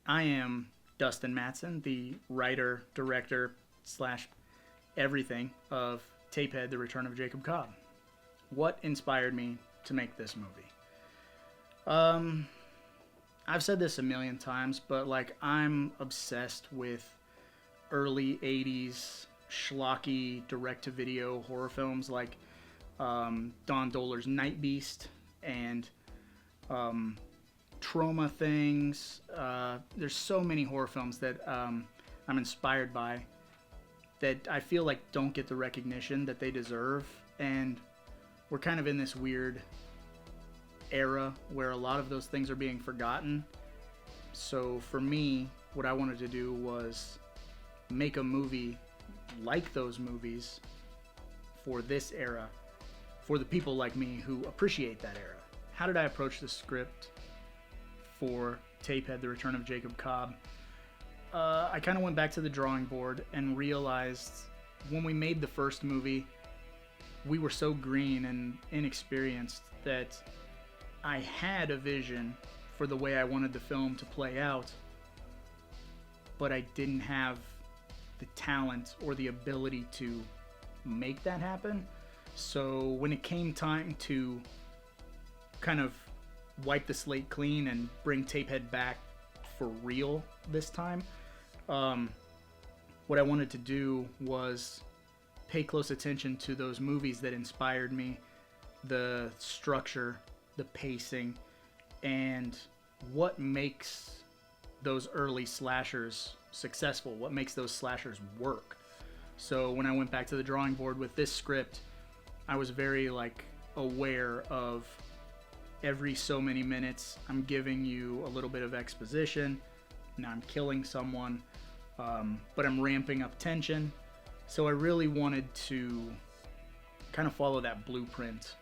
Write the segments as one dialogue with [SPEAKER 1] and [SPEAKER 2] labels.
[SPEAKER 1] I am Dustin Mattson, the writer, director, slash everything of TapeHead, The Return of Jacob Cobb. What inspired me to make this movie? I've said this a million times, but I'm obsessed with early 80s schlocky direct-to-video horror films like Don Dohler's Night Beast and Trauma things. There's so many horror films that I'm inspired by that I feel like don't get the recognition that they deserve, and we're kind of in this weird era where a lot of those things are being forgotten. So for me, what I wanted to do was make a movie like those movies for this era, for the people like me who appreciate that era. How did I approach the script for TapeHead, The Return of Jacob Cobb? I kind of went back to the drawing board and realized when we made the first movie, we were so green and inexperienced that I had a vision for the way I wanted the film to play out, but I didn't have the talent or the ability to make that happen. So when it came time to kind of wipe the slate clean and bring TapeHead back for real this time, what I wanted to do was pay close attention to those movies that inspired me, the structure, the pacing, and what makes those early slashers successful, what makes those slashers work. So when I went back to the drawing board with this script, I was very aware of every so many minutes I'm giving you a little bit of exposition. Now I'm killing someone, but I'm ramping up tension. So I really wanted to kind of follow that blueprint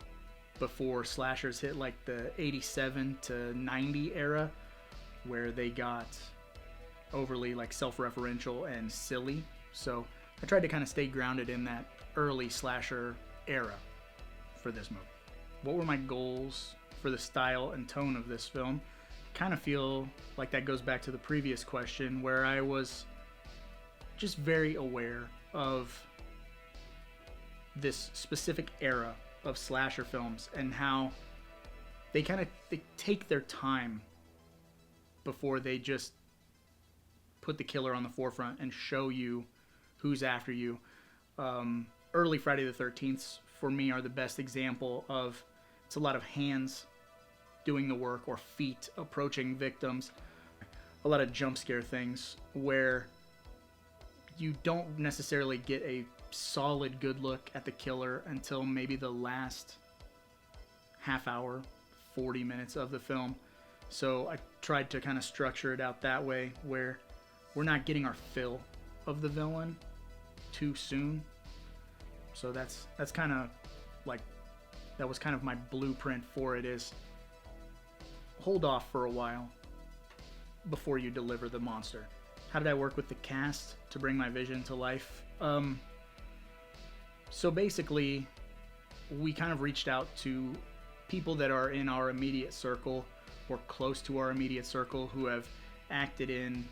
[SPEAKER 1] before slashers hit the 87 to 90 era, where they got overly self-referential and silly. So I tried to kind of stay grounded in that early slasher era for this movie. What were my goals for the style and tone of this film? Kind of feel like that goes back to the previous question, where I was just very aware of this specific era of slasher films and how they take their time before they just put the killer on the forefront and show you who's after you. Early Friday the 13th for me are the best example of, it's a lot of hands doing the work or feet approaching victims. A lot of jump scare things where you don't necessarily get a solid good look at the killer until maybe the last half hour, 40 minutes of the film. So I tried to kind of structure it out that way, where we're not getting our fill of the villain too soon. So that's kind of that was kind of my blueprint for it, is hold off for a while before you deliver the monster. How did I work with the cast to bring my vision to life? So basically, we kind of reached out to people that are in our immediate circle or close to our immediate circle who have acted in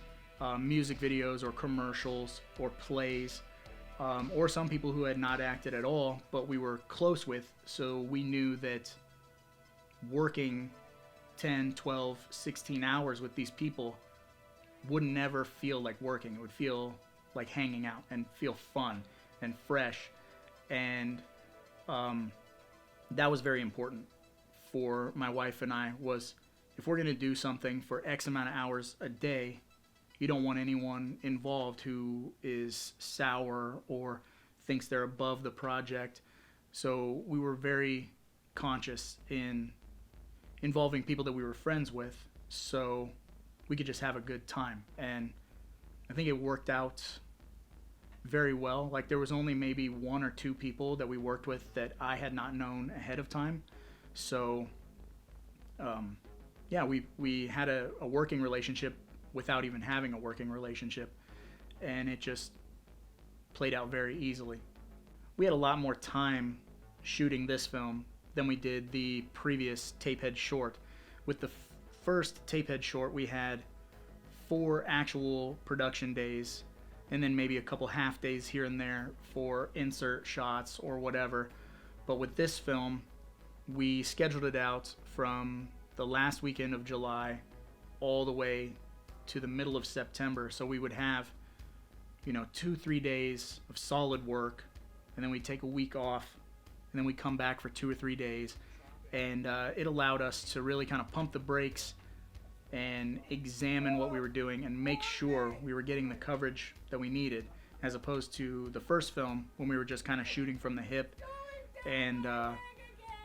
[SPEAKER 1] music videos or commercials or plays, or some people who had not acted at all, but we were close with, so we knew that working 10, 12, 16 hours with these people would never feel like working. It would feel like hanging out and feel fun and fresh. And that was very important for my wife and I, was if we're going to do something for X amount of hours a day, you don't want anyone involved who is sour or thinks they're above the project. So we were very conscious in involving people that we were friends with so we could just have a good time. And I think it worked out very well. There was only maybe one or two people that we worked with that I had not known ahead of time. So we had a working relationship without even having a working relationship, and it just played out very easily. We had a lot more time shooting this film than we did the previous TapeHead short. With the first TapeHead short, we had 4 actual production days, and then maybe a couple half days here and there for insert shots or whatever. But with this film, we scheduled it out from the last weekend of July all the way to the middle of September. So we would have, 2-3 days of solid work, and then we take a week off, and then we come back for 2 or 3 days. And it allowed us to really kind of pump the brakes and examine what we were doing and make sure we were getting the coverage that we needed, as opposed to the first film when we were just kind of shooting from the hip and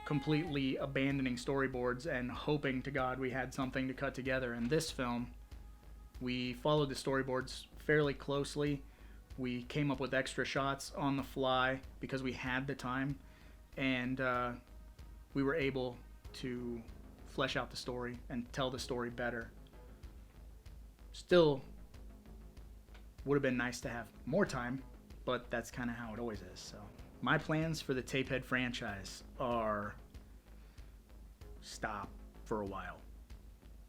[SPEAKER 1] completely abandoning storyboards and hoping to God we had something to cut together. In this film, we followed the storyboards fairly closely. We came up with extra shots on the fly because we had the time, and we were able to flesh out the story and tell the story better. Still would have been nice to have more time, but that's kind of how it always is. So my plans for the TapeHead franchise are stop for a while,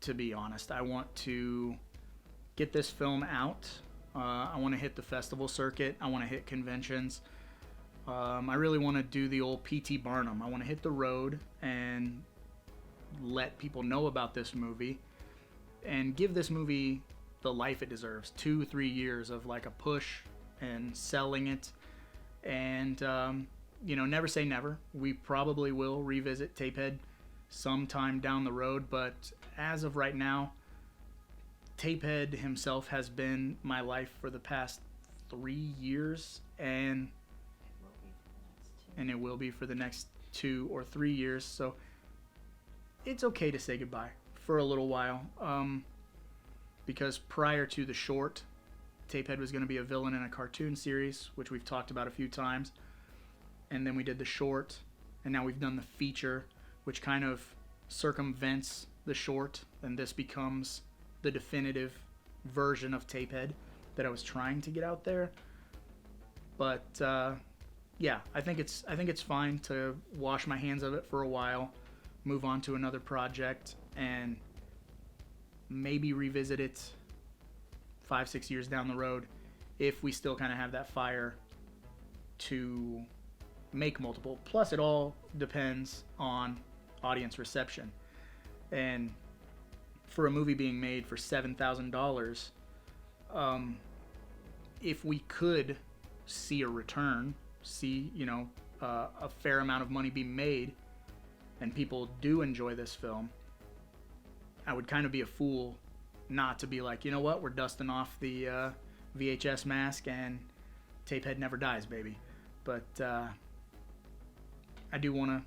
[SPEAKER 1] to be honest. I want to get this film out. I want to hit the festival circuit. I want to hit conventions. I really want to do the old P.T. Barnum. I want to hit the road and let people know about this movie and give this movie the life it deserves. 2-3 years of like a push and selling it. And, never say never. We probably will revisit TapeHead sometime down the road, but as of right now, TapeHead himself has been my life for the past 3 years, and it will be for the next 2 or 3 years. So it's okay to say goodbye for a little while, because prior to the short, TapeHead was going to be a villain in a cartoon series, which we've talked about a few times, and then we did the short, and now we've done the feature, which kind of circumvents the short, and this becomes the definitive version of TapeHead that I was trying to get out there. But yeah, I think it's fine to wash my hands of it for a while, move on to another project, and maybe revisit it 5-6 years down the road if we still kind of have that fire to make multiple. Plus, it all depends on audience reception. And for a movie being made for $7,000, if we could see a return, a fair amount of money be made, and people do enjoy this film, I would kind of be a fool not to be like, you know what, we're dusting off the VHS mask and TapeHead never dies, baby. But I do want to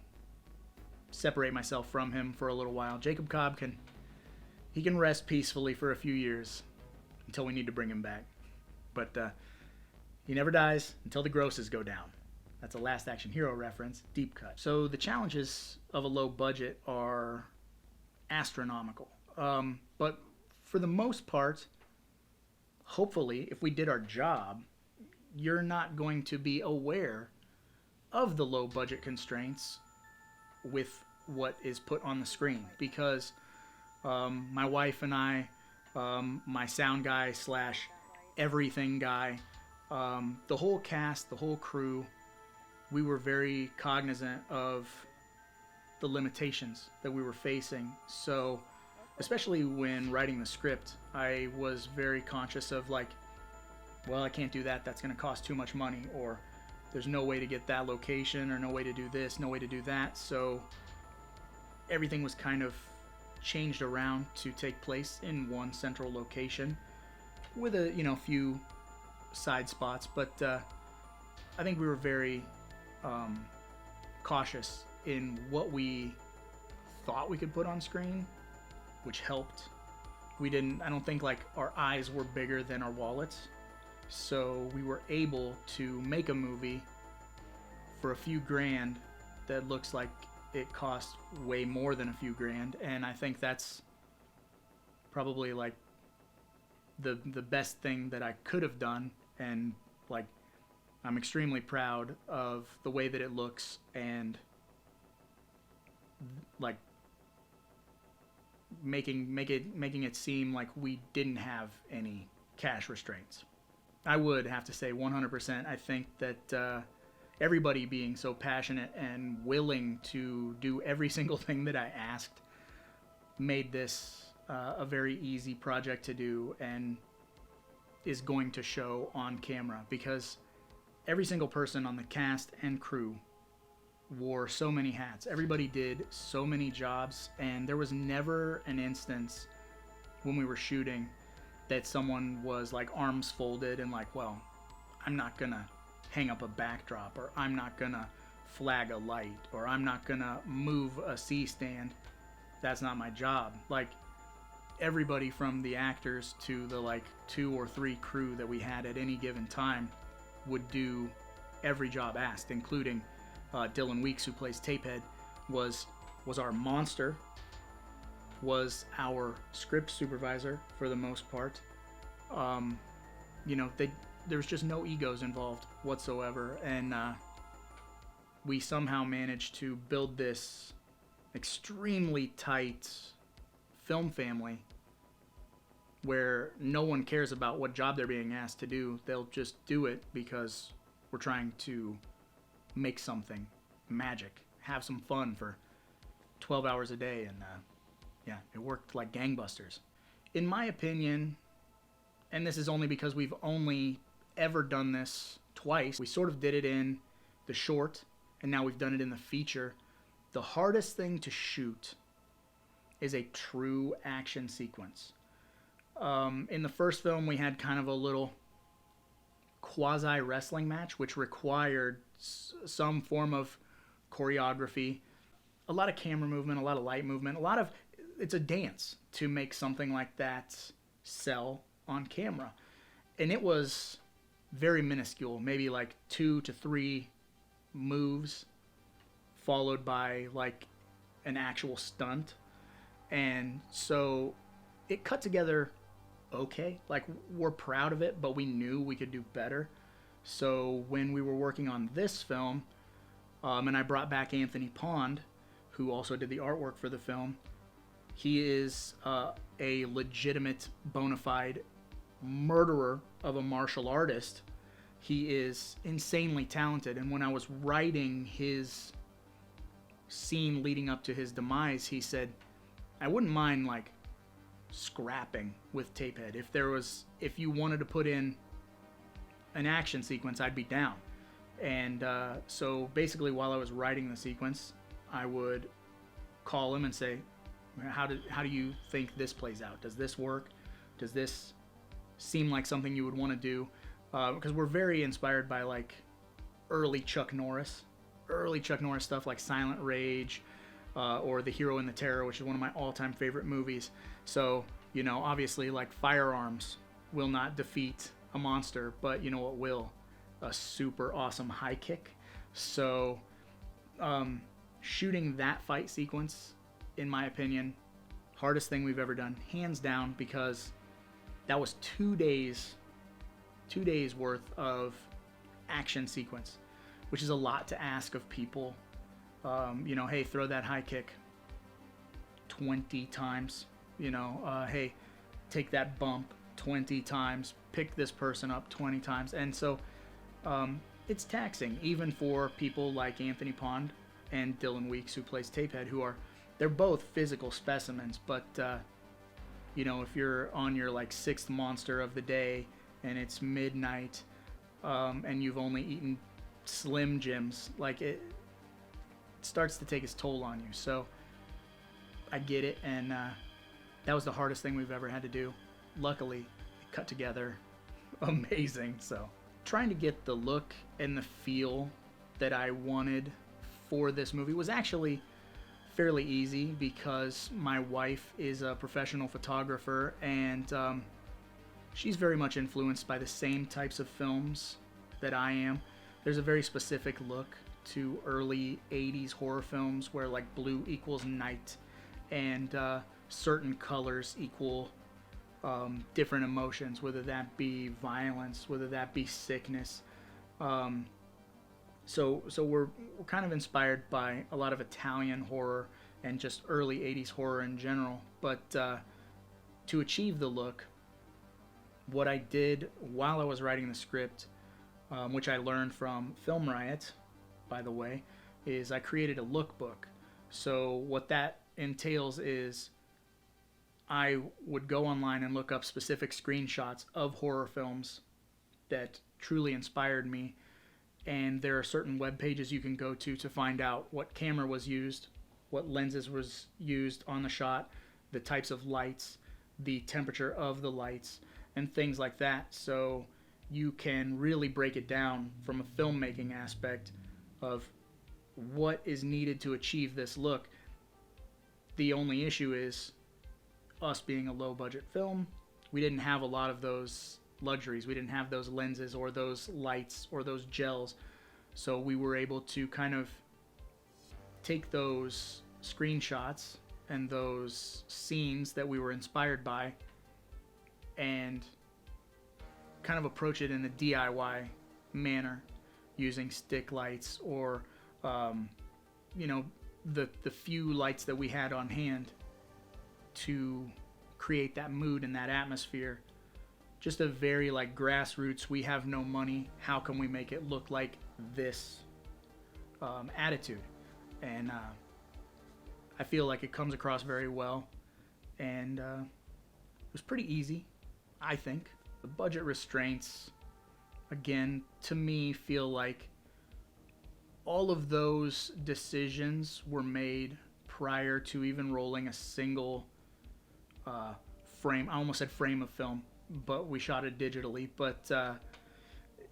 [SPEAKER 1] separate myself from him for a little while. Jacob Cobb can rest peacefully for a few years until we need to bring him back. But he never dies until the grosses go down. That's a Last Action Hero reference, deep cut. So the challenges of a low budget are astronomical. But for the most part, hopefully, if we did our job, you're not going to be aware of the low budget constraints with what is put on the screen, because my wife and I, my sound guy / everything guy, the whole cast, the whole crew, we were very cognizant of the limitations that we were facing. So especially when writing the script, I was very conscious of like, well, I can't do that, that's going to cost too much money, or there's no way to get that location, or no way to do this, no way to do that. So everything was kind of changed around to take place in one central location with a few side spots. But I think we were very cautious in what we thought we could put on screen, which helped. I don't think like our eyes were bigger than our wallets. So we were able to make a movie for a few grand that looks like it cost way more than a few grand. And I think that's probably like the best thing that I could have done. And like, I'm extremely proud of the way that it looks, and like making it seem like we didn't have any cash restraints. I would have to say 100%. I think that everybody being so passionate and willing to do every single thing that I asked made this a very easy project to do, and is going to show on camera, because every single person on the cast and crew wore so many hats. Everybody did so many jobs, and there was never an instance when we were shooting that someone was like arms folded and like, well, I'm not gonna hang up a backdrop, or I'm not gonna flag a light, or I'm not gonna move a C-stand. That's not my job. Like, everybody from the actors to the like 2 or 3 crew that we had at any given time would do every job asked, including Dylan Weeks, who plays Tapehead, was our monster, was our script supervisor for the most part. You know, there was just no egos involved whatsoever, and we somehow managed to build this extremely tight film family where no one cares about what job they're being asked to do. They'll just do it because we're trying to make something magic, have some fun for 12 hours a day, and yeah, it worked like gangbusters. In my opinion, and this is only because we've only ever done this twice, we sort of did it in the short, and now we've done it in the feature. The hardest thing to shoot is a true action sequence. In the first film, we had kind of a little quasi-wrestling match, which required some form of choreography, a lot of camera movement, a lot of light movement, it's a dance to make something like that sell on camera. And it was very minuscule, maybe like 2 to 3 moves followed by like an actual stunt. And so it cut together okay. Like, we're proud of it, but we knew we could do better. So when we were working on this film, and I brought back Anthony Pond, who also did the artwork for the film, he is a legitimate, bona fide murderer of a martial artist. He is insanely talented, and when I was writing his scene leading up to his demise, he said, I wouldn't mind like scrapping with Tapehead. If you wanted to put in an action sequence, I'd be down. And so basically, while I was writing the sequence, I would call him and say, how do you think this plays out? Does this work? Does this seem like something you would want to do? Because we're very inspired by like early Chuck Norris stuff like Silent Rage, or The Hero and the Terror, which is one of my all-time favorite movies. So, you know, obviously, like, firearms will not defeat a monster, but you know what will? A super awesome high kick. So, shooting that fight sequence, in my opinion, hardest thing we've ever done, hands down, because that was 2 days worth of action sequence, which is a lot to ask of people. You know, hey, throw that high kick 20 times. You know, hey, take that bump 20 times. Pick this person up 20 times. And so it's taxing, even for people like Anthony Pond and Dylan Weeks, who plays Tapehead, they're both physical specimens. But, you know, if you're on your, like, 6th monster of the day and it's midnight and you've only eaten Slim Jims, like, it starts to take its toll on you. So I get it, and that was the hardest thing we've ever had to do. Luckily, it cut together amazing. So trying to get the look and the feel that I wanted for this movie was actually fairly easy, because my wife is a professional photographer, and she's very much influenced by the same types of films that I am. There's a very specific look to early 80s horror films where like blue equals night, and certain colors equal different emotions, whether that be violence, whether that be sickness. So we're kind of inspired by a lot of Italian horror and just early 80s horror in general. But to achieve the look, what I did while I was writing the script, which I learned from Film Riot, by the way, is I created a lookbook. So what that entails is I would go online and look up specific screenshots of horror films that truly inspired me. And there are certain web pages you can go to find out what camera was used, what lenses was used on the shot, the types of lights, the temperature of the lights, and things like that. So you can really break it down from a filmmaking aspect of what is needed to achieve this look. The only issue is us being a low budget film, we didn't have a lot of those luxuries. We didn't have those lenses or those lights or those gels. So we were able to kind of take those screenshots and those scenes that we were inspired by and kind of approach it in a DIY manner using stick lights or the few lights that we had on hand to create that mood and that atmosphere. Just a very like grassroots, we have no money, how can we make it look like this attitude. And I feel like it comes across very well, and it was pretty easy, I think. The budget restraints, again, to me feel like all of those decisions were made prior to even rolling a single frame. I almost said frame of film, but we shot it digitally. But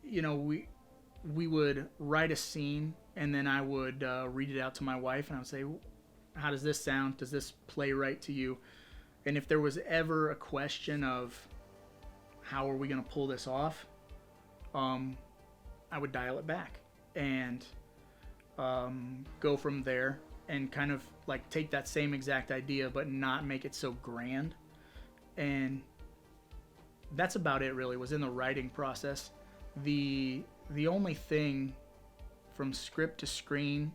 [SPEAKER 1] we would write a scene, and then I would read it out to my wife, and I would say, how does this sound? Does this play right to you? And if there was ever a question of how are we going to pull this off, I would dial it back and go from there and kind of like take that same exact idea but not make it so grand. And that's about it, really, was in the writing process. The only thing from script to screen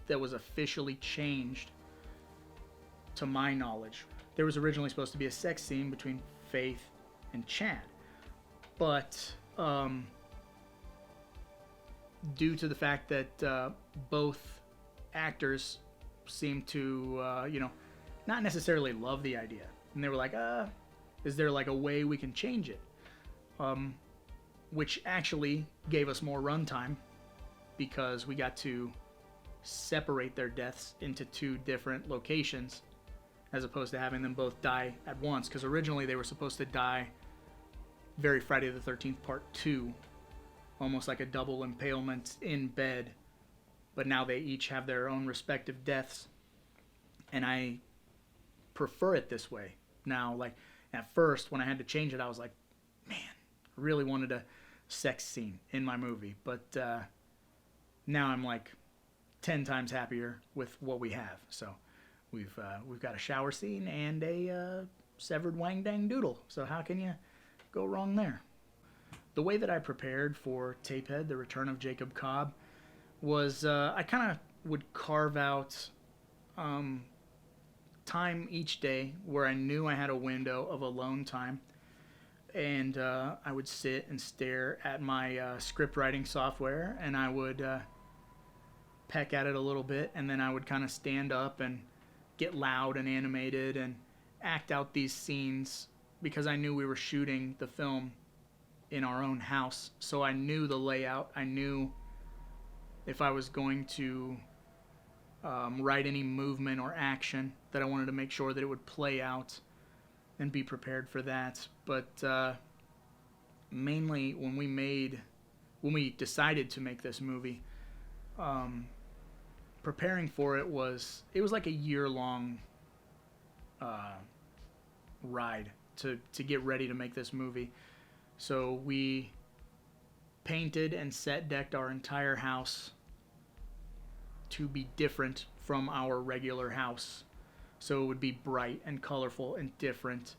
[SPEAKER 1] that was officially changed, to my knowledge, there was originally supposed to be a sex scene between Faith and Chad, but due to the fact that both actors seemed to not necessarily love the idea, and they were like, is there like a way we can change it, which actually gave us more runtime because we got to separate their deaths into two different locations as opposed to having them both die at once, because originally they were supposed to die very Friday the 13th Part 2, almost like a double impalement in bed, but now they each have their own respective deaths, and I prefer it this way now. Like at first when I had to change it, I was like, man, I really wanted a sex scene in my movie, but now I'm like 10 times happier with what we have. So we've got a shower scene and a severed wang dang doodle, so how can you go wrong there? The way that I prepared for TapeHead, The Return of Jacob Cobb, was I kind of would carve out time each day where I knew I had a window of alone time, and I would sit and stare at my script writing software, and I would peck at it a little bit, and then I would kind of stand up and get loud and animated and act out these scenes, because I knew we were shooting the film in our own house, so I knew the layout. I knew if I was going to write any movement or action, that I wanted to make sure that it would play out and be prepared for that. But mainly when we decided to make this movie, preparing for it was like a year-long ride to get ready to make this movie. So we painted and set decked our entire house to be different from our regular house. So it would be bright and colorful and different,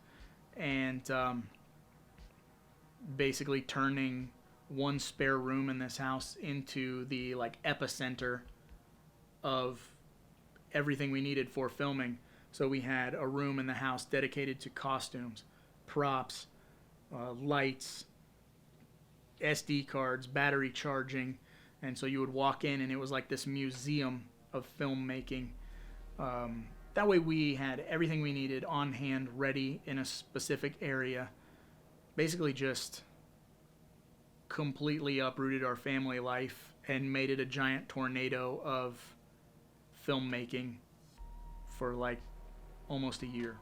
[SPEAKER 1] and basically turning one spare room in this house into the like epicenter of everything we needed for filming, So we had a room in the house dedicated to costumes, props, lights, SD cards, battery charging. And so you would walk in and it was like this museum of filmmaking. That way we had everything we needed on hand, ready in a specific area. Basically just completely uprooted our family life and made it a giant tornado of filmmaking for like almost a year,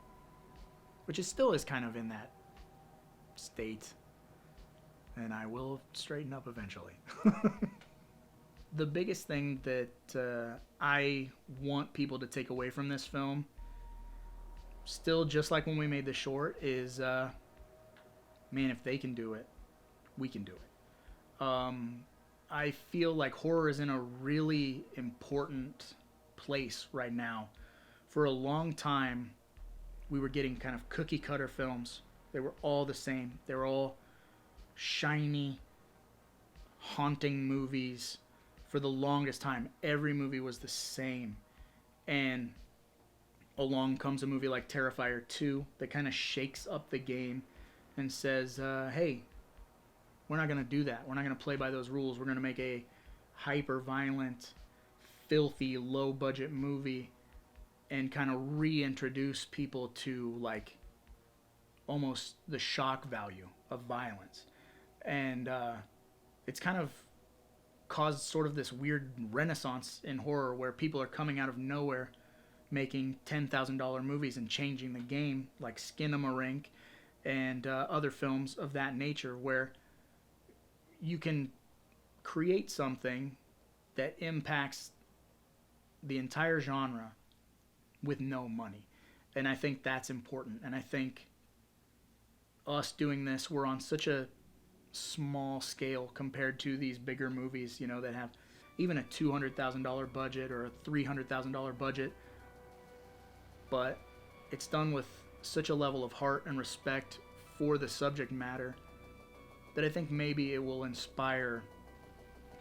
[SPEAKER 1] which still is kind of in that state, and I will straighten up eventually. The biggest thing that I want people to take away from this film, still just like when we made the short, is man, if they can do it, we can do it. I feel like horror is in a really important place right now. For a long time, we were getting kind of cookie cutter films. They were all the same. They were all shiny, haunting movies. For the longest time, every movie was the same. And along comes a movie like Terrifier 2 that kind of shakes up the game and says, hey, we're not going to do that. We're not going to play by those rules. We're going to make a hyper-violent, filthy, low-budget movie and kind of reintroduce people to, like, almost the shock value of violence. And it's kind of caused sort of this weird renaissance in horror where people are coming out of nowhere making $10,000 movies and changing the game, like Skinamarink and other films of that nature, where you can create something that impacts the entire genre with no money. And I think that's important. And I think us doing this, we're on such a small scale compared to these bigger movies, you know, that have even a $200,000 budget or a $300,000 budget. But it's done with such a level of heart and respect for the subject matter that I think maybe it will inspire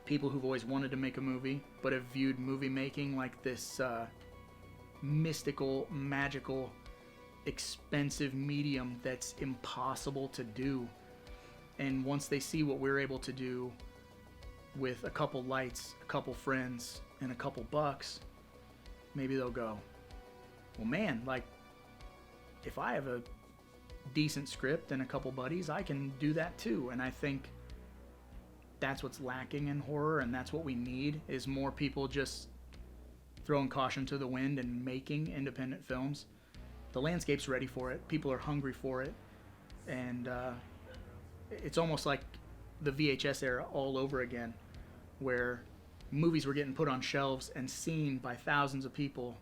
[SPEAKER 1] people who've always wanted to make a movie but have viewed movie making like this mystical, magical, expensive medium that's impossible to do. And once they see what we're able to do with a couple lights, a couple friends, and a couple bucks, maybe they'll go, well, man, like, if I have a decent script and a couple buddies, I can do that too. And I think that's what's lacking in horror, and that's what we need, is more people just throwing caution to the wind and making independent films. The landscape's ready for it. People are hungry for it. And it's almost like the VHS era all over again, where movies were getting put on shelves and seen by thousands of people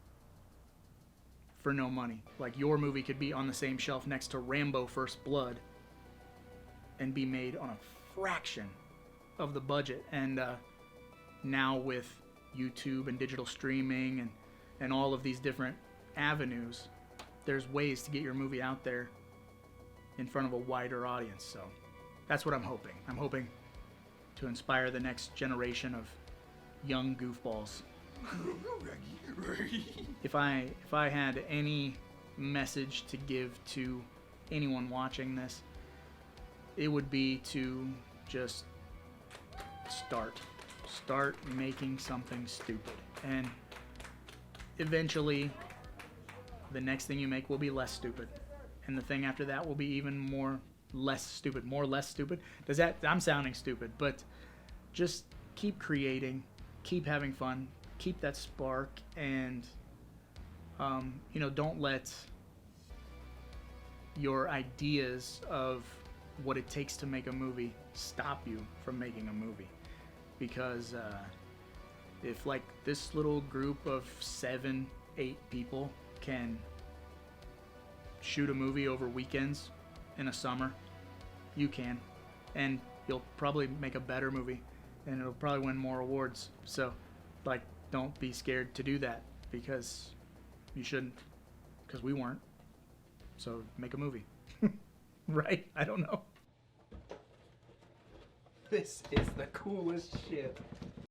[SPEAKER 1] for no money. Like, your movie could be on the same shelf next to Rambo First Blood and be made on a fraction of the budget. And now with YouTube and digital streaming and all of these different avenues, there's ways to get your movie out there in front of a wider audience. So that's what I'm hoping. I'm hoping to inspire the next generation of young goofballs. If I had any message to give to anyone watching this, it would be to just start making something stupid, and eventually the next thing you make will be less stupid, and the thing after that will be even more less stupid. I'm sounding stupid, but just keep creating, keep having fun, keep that spark, and don't let your ideas of what it takes to make a movie stop you from making a movie. Because if, like, this little group of 7-8 people can shoot a movie over weekends in a summer, you can, and you'll probably make a better movie, and it'll probably win more awards. So, like, don't be scared to do that, because you shouldn't, because we weren't. So make a movie. Right? I don't know.
[SPEAKER 2] This is the coolest shit.